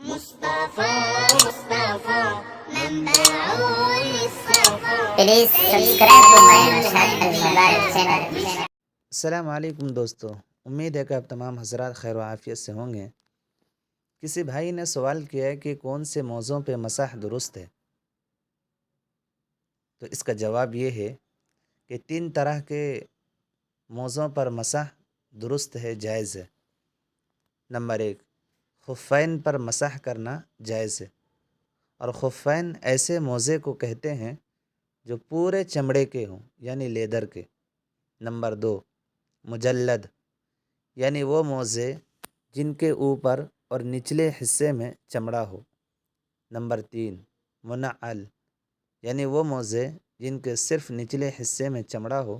مصطفى مصطفى منبع للصفا. Please subscribe to my Nashad al-Mubarak channel. السلام علیکم دوستو، امید ہے کہ آپ تمام حضرات خیر و عافیت سے ہوں گے۔ کسی بھائی نے سوال کیا ہے کہ کون سے موضوع پہ مسح درست ہے، تو اس کا جواب یہ ہے کہ 3 طرح کے موضوع پر مسح درست ہے، جائز ہے۔ نمبر 1، خفین پر مسح کرنا جائز ہے، اور خفین ایسے موزے کو کہتے ہیں جو پورے چمڑے کے ہوں، یعنی لیدر کے۔ نمبر 2، مجلد، یعنی وہ موزے جن کے اوپر اور نچلے حصے میں چمڑا ہو۔ نمبر 3، منعل، یعنی وہ موزے جن کے صرف نچلے حصے میں چمڑا ہو۔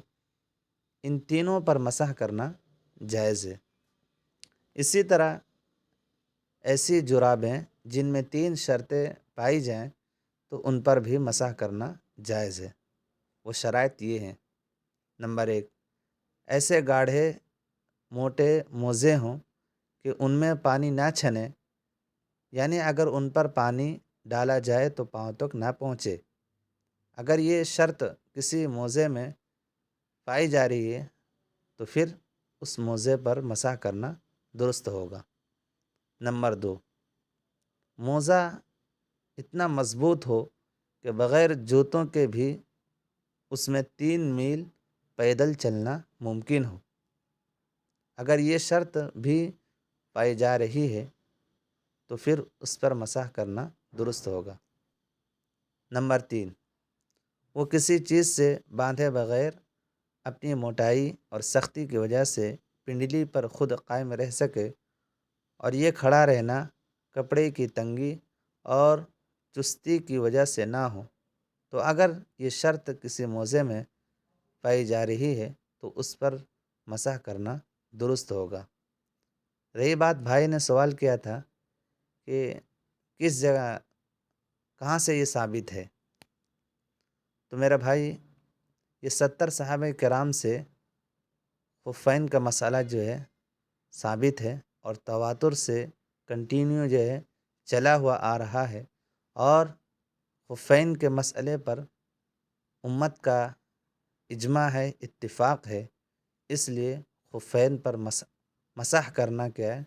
ان تینوں پر مسح کرنا جائز ہے۔ اسی طرح ایسی جرابیں جن میں 3 شرطیں پائی جائیں تو ان پر بھی مسح کرنا جائز ہے۔ وہ شرائط یہ ہیں: نمبر 1، ایسے گاڑھے موٹے موزے ہوں کہ ان میں پانی نہ چھنے، یعنی اگر ان پر پانی ڈالا جائے تو پاؤں تک نہ پہنچے۔ اگر یہ شرط کسی موزے میں پائی جا رہی ہے تو پھر اس موزے پر مسح کرنا درست ہوگا۔ نمبر 2، موزہ اتنا مضبوط ہو کہ بغیر جوتوں کے بھی اس میں 3 میل پیدل چلنا ممکن ہو۔ اگر یہ شرط بھی پائی جا رہی ہے تو پھر اس پر مسح کرنا درست ہوگا۔ نمبر 3، وہ کسی چیز سے باندھے بغیر اپنی موٹائی اور سختی کی وجہ سے پنڈلی پر خود قائم رہ سکے، اور یہ کھڑا رہنا کپڑے کی تنگی اور چستی کی وجہ سے نہ ہو۔ تو اگر یہ شرط کسی موزے میں پائی جا رہی ہے تو اس پر مسح کرنا درست ہوگا۔ رہی بات بھائی نے سوال کیا تھا کہ کس جگہ، کہاں سے یہ ثابت ہے، تو میرا بھائی یہ 70 صحابہ کرام سے خفین کا مسئلہ جو ہے ثابت ہے، اور تواتر سے کنٹینیو جو ہے چلا ہوا آ رہا ہے، اور خفین کے مسئلے پر امت کا اجماع ہے، اتفاق ہے۔ اس لیے خفین پر مسح کرنا کیا ہے،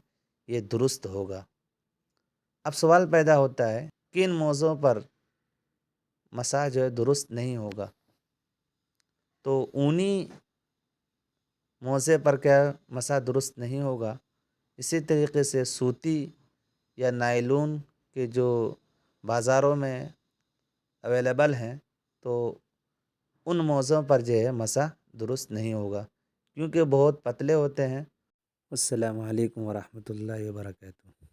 یہ درست ہوگا۔ اب سوال پیدا ہوتا ہے کن موضوع پر مسح جو ہے درست نہیں ہوگا، تو اونی موزے پر کیا مسح درست نہیں ہوگا، اسی طریقے سے سوتی یا نائلون کے جو بازاروں میں اویلیبل ہیں تو ان موزوں پر جو ہے مسح درست نہیں ہوگا، کیونکہ بہت پتلے ہوتے ہیں۔ السلام علیکم ورحمۃ اللہ وبرکاتہ۔